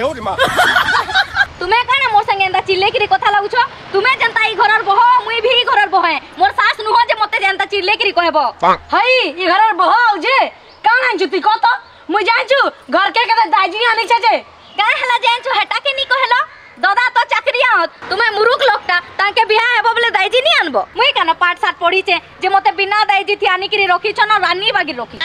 तुम्हें कहना मोर संगे एंता चिल्ले की कथा लागुछ तुम्हें जनता ई घरर बह मुई भी ई घरर बह मोर सास नुह जे मते जनता चिल्ले की कहबो हई ई घरर बह जे कान आंचु ती कत मुई जानछु घर के दाइजी आनी छे जे काहे हला जानछु हटा के नी कहलो दादा तो चाकरिया तुम्हें मुरुख लोकटा ताके बियाह हेबो बोले दाइजी नी आनबो मुई काना पाठ साठ पढ़ी छे जे मते बिना दाइजी थी आनी की रखी छ न रानी बागी रखी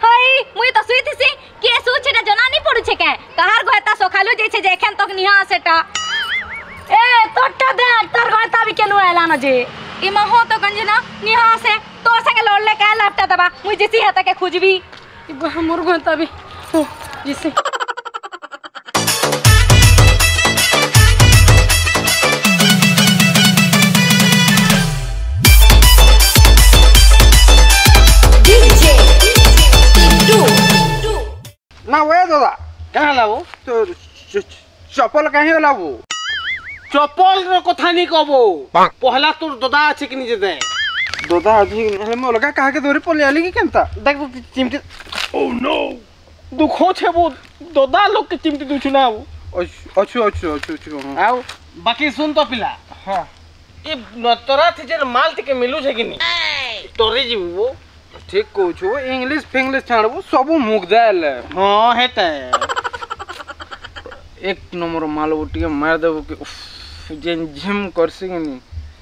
हई मुई तो सुई थिसी के सुछेटा जना नी पड़ु छे के कहार गयता सोखालु जे छे जे एखन तक निहा सेटा ए तोटा दे तोर गयता भी केनु आला न जे इमा हो तो गंजना निहा से तोर संगे लड़ले का लापटा दबा मुई जिसी हता के खुजबी मोर गयता भी जिसी ना वे दादा कहाँ लाबो तो चप्पल कहीं लाबो चप्पल रो कथा नहीं कहबो पहला तोर दादा अछि कि नहीं दे दादा अछि हेले मो लगा कहा के दोरी पले आली कि केनता देख चिमटी ओ नो दुखो छे वो दादा लोग के चिमटी दुछु ना अच्छु आउ बाकी सुन तो पिला हां ए नतरा थे जे माल के मिलु छे कि नहीं तोरे जीवो ठीक कहू छो इंग्लिश फिंग्लिश छाड़बो सब मुक जाएले हां हेते एक नंबर माल उठ के मार देबो के जेन जिम करसी कि नहीं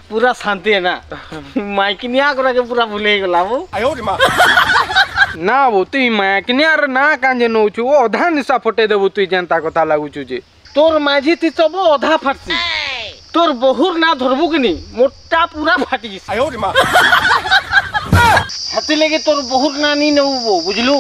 पूरा शांति है ना माइकनिया करा के पूरा भूले गेला वो आयो रे मां ना वो तू माइकनिया रे ना कांजे नो छु ओधा निशा फटे देबो तू जनता कथा लागु छु जे तोर माझी ती सब ओधा फाटसी तोर बहुर ना धरबो कि नहीं मोटा पूरा फाटी जिस आयो रे मां हती लेके तोर बहुर ना नी नबो बुझलु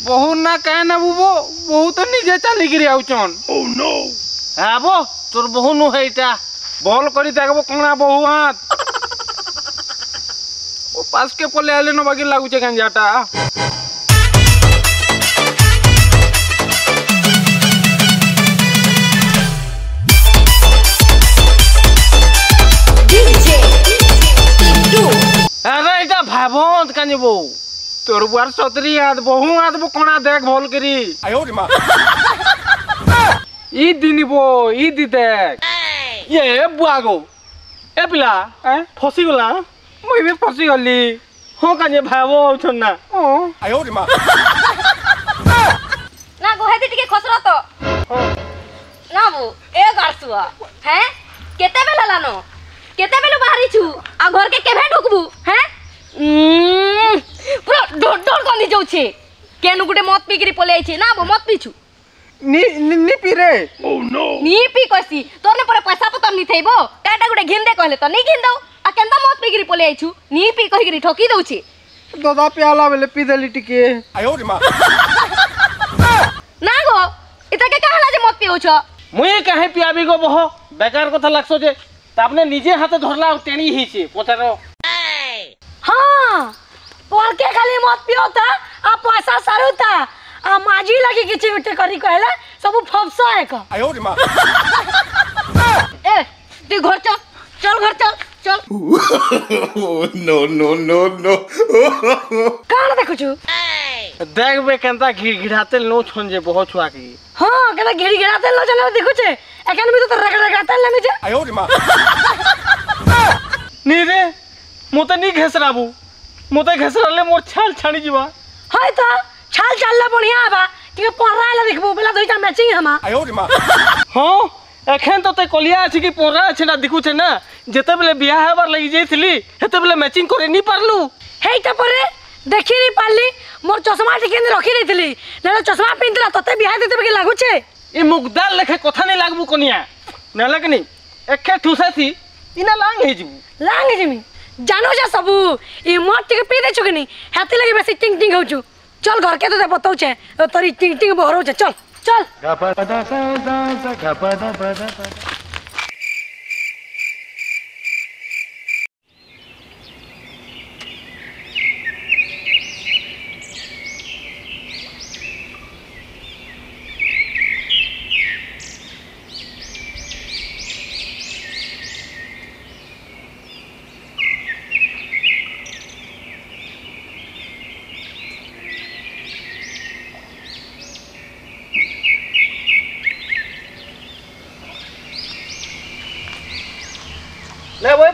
बहु ना कहे ना बुबो बहु तो निजे चली गिरी आउचन ओ नो आबो तोर बहु नु हेटा बॉल करी देखबो कोना बहु हाथ ओ पास के पले आले न बाकी लागु छे गंजाटा अरे इटा भाबंत कानी बो तोर बुआर सतरी हाथ बहु हाथ बो कोना देख भोल करी आयो रे मां ई दिनी बो ई दी देख ये बुआगो ए पिला फसी गला मुई भी फसी गली हो कानी भाबो छन ना आयो रे मां ना गोहेती टिके खसरा तो ना बो ए गारसुआ हैं केते बेला लानो केते बेलु बाहरी छु आ घर के केभे ढुकबू हैं पूरा डोर डोर गंदी जाउ छे केनु गुटे मत पीकरी पले आइ छे ना बो मत पीछु नी पी रे ओ नो नी पी कसी तोने पर पैसा पतर नी थैबो काटा गुटे घिन दे कहले तो नी घिन दो आ केंदा मत पीकरी पले आइ छु नी पी कहि गिरी ठोकी दउ छे दादा प्याला बेले पी देली टिके आयो रे मां ना गो इता के कहला जे मत पियो छ मुई काहे पियाबी गो बह बेकार कथा लागसो जे तापने निजे हाथे धरला टेणी ही छे पोतारो हां पोल के खाली मत पियो ता आ पैसा सारुता आ माजी लगी किछि उठे करी कहला सब फफसा है का आयो रे मां ए तू घर चल चल घर चल चल नो कान देखु छु देख बे केनता घिड़ाते नो छोन जे बहुत छुआ की हां केना घिड़ाते लो जने देखु छे एखन भी तो रगड़ाते लेने जे आयो रे मां नी रे मोते नी घेसराबू मोते घेसराले मोर छाल छाणी जीवा हाय तो छाल चालला बढ़िया आबा कि परराला देखबो बेला दुईटा मैचिंग हमा आयो रे मां हां एखन तो ते कलिया अछि कि पररा अछि ना देखु छे ना जेते बेले बियाह हेबार लागि जेथिली हेते बेले मैचिंग करे नी पारलू हेइटा परे देखि नी पारली मोर चश्मा टिके रखी देथिली ना चश्मा पिनतला तते बियाह देते के लागु छे ए मुगदार लेखे कथा नहीं लागबू कनिया ना लगनी एखे ठुसा थी इना लांग हे जीबू लांग जिमी जानो जा सबू ई मोर टिके पी दे छकनी हाथी लगे बेसी टिंग टिंग होचू चल घर के तो बताउ छे तोरी टिंग टिंग बहरो छे चल चल गपदा सा गपदा बदा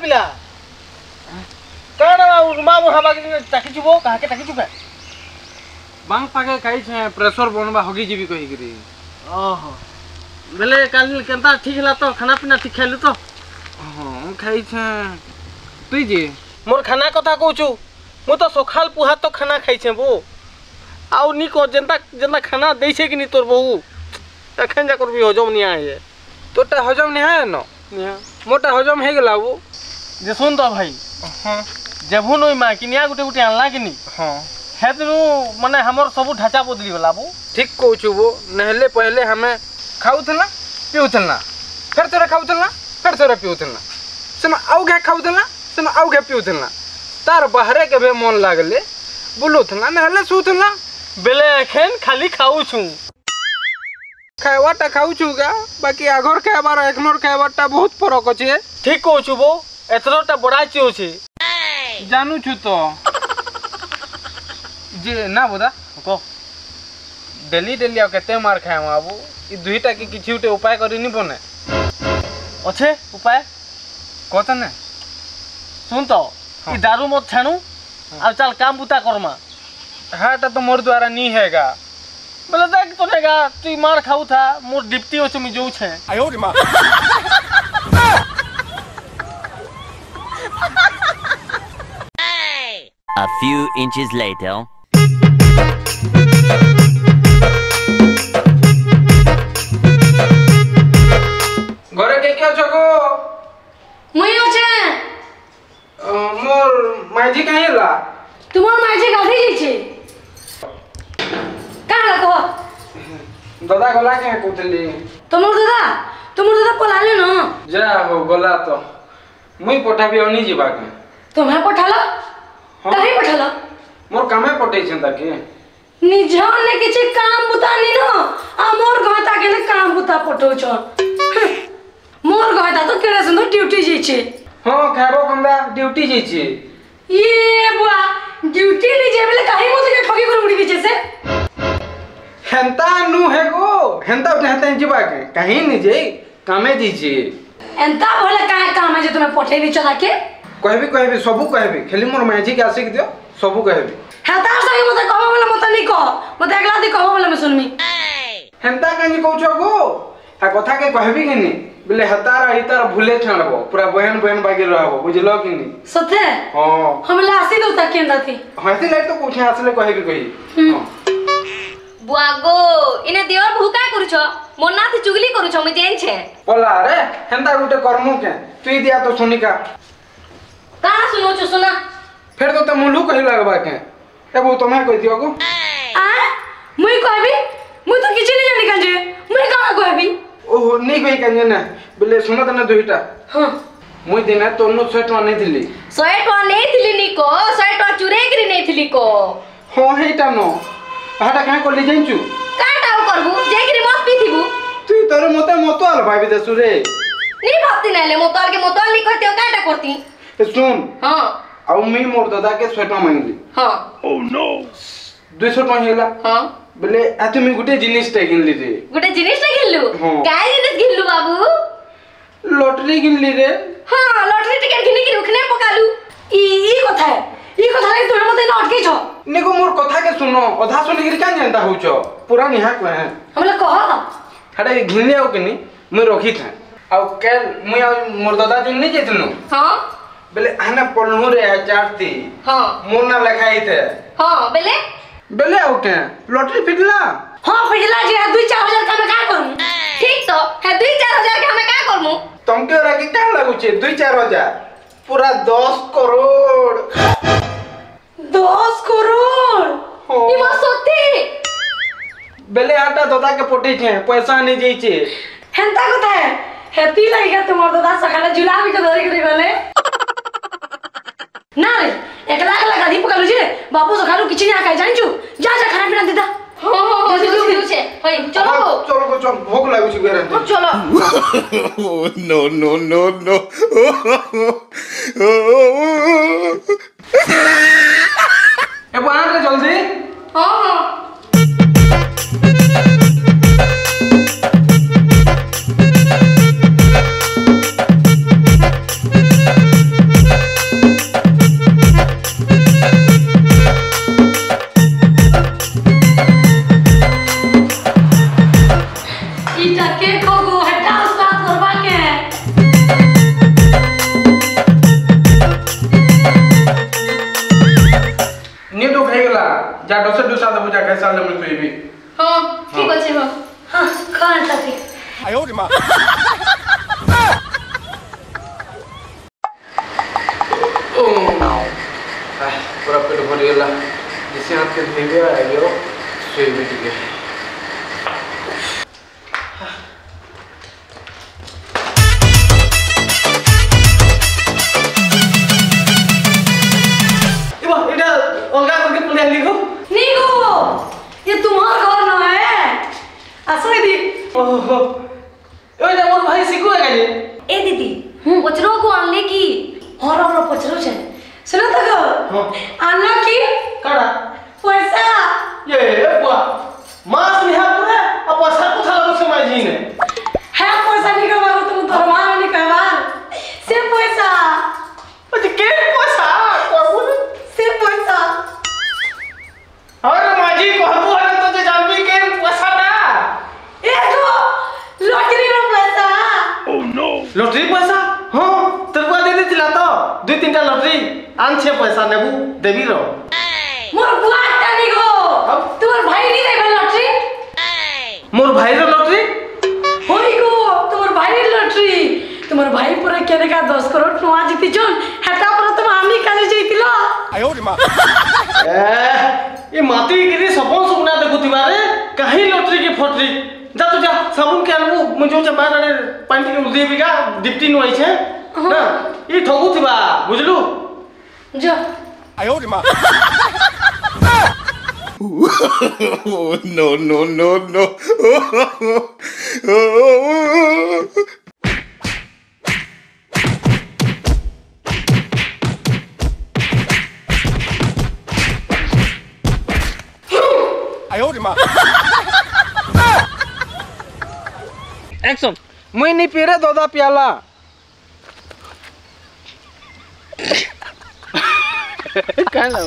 पिला काना रुमा मो हवा के ताकी जुबो कहा के ताकी जुबे बांग पाके खाई छे प्रेशर बनबा होगी जीवी कहि गिरी ओहो बेले काल केनता ठीक हला तो खाना पीना ठीक खाइलु तो हां खाई छे तुई जे मोर खाना कथा कहूछु मु तो सखाल पुहा तो खाना खाई छे बो आउ नी को जनता जनता खाना दै छे कि नी तोर बहू एखन जा करबी हजम नि आए तोटा हजम नहीं है न मोटा हजम है गला वो जे सुन तो भाई हां जेभु नई मा किनिया गुटे गुटे आनला कि नी हां हेतनु माने हमर सब ढांचा बदली गला वो ठीक कहूछु वो नहले पहले हमें खाउथला पिउथला फिर तोरा खाउथला फिर तोरा पिउथला सम आउ गे खाउथला सम आउ गे पिउथला तार बाहरे के बे मन लागले बुलुथला नहले सुथला बेले एखन खाली खाऊ छु खाइबाटा खाउछु गा बाकी आघर खाइबार एकनोर खाइबाटा बहुत फरक अछि ठीक कहूछु बो एतरोटा बड़ा चियो छे जानू छु तो जे ना बोदा को डेली डेली आ केते मार खाए बाबू ई दुईटा की किछि उटे उपाय करी नि बने अच्छे उपाय कत ने सुन तो ई दारू मत छाणू आ चल काम बुता करमा हाटा तो मोर द्वारा नी हैगा बोले देख तो नेगा तू मार खाऊ था मोर डिप्टी हो मी जो छे आयो रे मां A few inches later. घरे के क्या छको मुई होचे मोर माइजी कहीं ला तुम्हार माइजी गाधी जी छे काला को दादा गला के कोतली तुमर दादा पलाले न जा हो गला तो मुई पठाबी ओनी जीवा के तुम्हें पठालो कहीं पठालो मोर कामे पठै छन ताके निजान ने किछि काम बुता नी न आ मोर गहता के काम बुता पठौ छ मोर गहता तो केरे सुंदर ड्यूटी जी छे हां खाबो कंदा ड्यूटी जी छी ये बुआ ड्यूटी नी जे बेले काहे मोते के ठगी कर उड़ी बिचे से हेंता नु है गो हेंता हेंता जीवा के कहीं नी जे कामे जी छी एंता बोले काहे काम है जे तुम्हें पठेली चला के कहबी सबू कहबी खाली मोर माइजी के आसिक दियो सबू कहबी हेता सही मते कहबो बोले मते नी कह मते एकला दी कहबो बोले मैं सुनमी हेंता कानी कहछो गो आ कथा के कहबी कि नी बोले हतार हितार भूले छाणबो पूरा बहन बहन बागी रहबो बुझलो कि नी सते हां हमला आसी दो ता केंदा थी हसी लाइट तो कोठे आसले कहबी कही हां बुआगो इने दियर भूका करूछो मोर नाथ चुगली करूछो मैं जेन छे पला रे हेंता गुटे करमु के तुई दिया तो सुनिका का सुनो छु सुना फिर तो मुलू कहि लगबा के एबो तमे कहि दियो गो आ मुई कहबी मुई तो किछि नै जानि काजे मुई का कहबी ओहो नहीं कहि काजे ना बोले सुनो तने दुईटा हां मुई दिना तोनो 100 टका नै दिली 100 टका नै दिली नी को 100 टका चुरे करी नै दिली को हां हेटा नो हाटा काहे कोली जाइछु काटा करबू जे करी मत पीथिबू तुई तोरे मते मतो आल भाबी देसु रे नी भाबती नाले मोतल के मोतल नी कहते काटा करती सुन हां आउ मी मोर दादा के 100 टका मांगली हां ओ नो 200 टका हेला हां बोले आते मी गुटे जिनिस टे किनली रे गुटे जिनिस टे किनलु काय जिनिस किनलु बाबू लॉटरी किनली रे हां लॉटरी टिकट किनी कि रुखने पकालु ई कथा है ई कथा रे तुमे मते न अटके छ निको मोर कथा के सुनो आधा सुनि गिर कान जानता होछो पूरा निहा को है हमला कह हडे घिनले हो किनी मैं रखी था आउ केल मुई मोर दादा दिन नहीं जेतनु हां बेले आना पलमु रे चारती हां मोर ना लिखाई थे हां बेले बेले हो के लॉटरी फिटला हां फिटला जे 2-4 हजार का मैं का करू ठीक तो है 2-4 हजार के हमें का करमु तुमके ओरा के का लागु छे 2-4 हजार पूरा 10 करोड़ 10 करोड़ ई बात सत्य बेले आटा दादा के पोटे छे पैसा नहीं जाई छे हेंता कथा है हेती लागिगा तुमर दादा सकाले जुलाबी के धरी करी गले ना रे एकला एकला गाड़ी पकड़ू जे बाबू सकालू किछि ना खाइ जानछु जा जा खाना पीना देता हां जल्दी छे होय चलो चलो चल भूख लागु छी बेरे चलो No. ए बना रे जल्दी हां जा डोसे डोसा दबो जा के साल में सोईबी हां ठीक अछि हो हां खान ता ठीक आयो रे मां पूरा पेट भर गेला जिसे हाथ के धीरे आयो सोईबी ठीक है अलगा करके प्ले लिखो नीगो ये तुम्हारा घर ना है असली दी ओहो ओए ना मोर भाई सिकू है गाजी ए दीदी पचरो को आनले की और हमरा पचरो छे सुनो तो हां आनला की काड़ा पैसा ये बुआ मास निहा पूरे अब पैसा को थाला मुझसे माजी ने है पैसा निकल बाबू तुम धर्मा निकल से पैसा अरे के पैसा कोई से पैसा अरे माजी कहबो है तो जे जानबी के पैसा ना ए तो लॉटरी रो पैसा ओह नो लॉटरी पैसा हां तरवा दे देतिला तो दुई तीनटा लॉटरी आन छे पैसा नेबू देबी रो मोर बुआ टानी गो तुम्हार भाई नहीं देबे लॉटरी मोर भाई रो लॉटरी होई गो तुम्हार भाई लॉटरी तुम्हार भाई पूरा केने का 10 करोड़ नुआ जीती जोन हेटा पर तुम आमी काले जइतिलो आयो रे मां ये माटी गिरी सपन सुना देखुतिबा रे काहे लॉटरी की फोटरी जा तो जा साबुन के आनबू मुझे जे बाहर रे पानी के उदे बिगा डिप्टी नु आई छे ना ई ठगुतिबा बुझलु जो आयो रे मां नो नो नो नो आयो रे मां एक्शन मुई नहीं पी रे दोदा प्याला का लो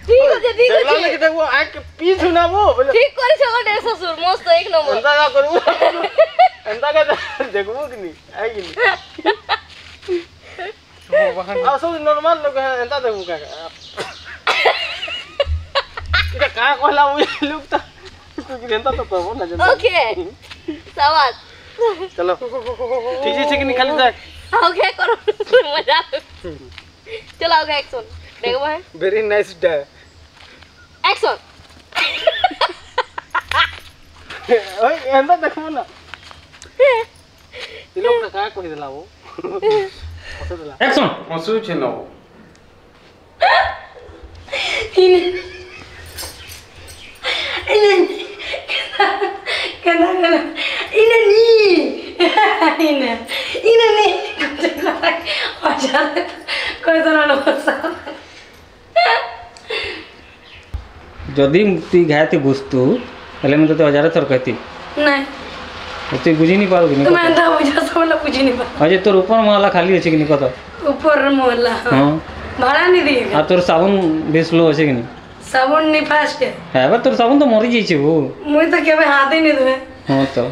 ठीक है देखला लगे देखो आके पी सुना वो ठीक करे छगो 150 सुर मस्त एक नंबर अंदा का करू अंदा का देखबो कि नहीं आई कि नहीं आ सब नॉर्मल लोग है अंदा देखबो का इटा का कहला वो लोग तो तू कि अंदा तो पाबो ना जल्दी ओके सवाल चलो ठीक है निकाल जाए ओके करो मजा चलो ओके एक्शन देखबो है वेरी नाइस डे एक्शन ओए अंदा देखबो ना ये लोग का कहि देला वो एक्शन मसू छे न इन कना इन नी हजार कोई तो ना जदि तु घाती बुझतु हेले मैं तो 1000 थर कहती नहीं तु बुझी नहीं पारो कि तुम अंधा बुझा सब बुझी नहीं पा अजे तोर ऊपर महला खाली अछि कि नहीं कत ऊपर मोहल्ला हां भाड़ा नहीं दिए आ तोर साबुन बेसलो अछि कि नहीं साबुन नहीं फास्ट है है बा तोर साबुन तो मरि जाई छै वो मुई तो केबे हाथ ही नहीं धोए हां तो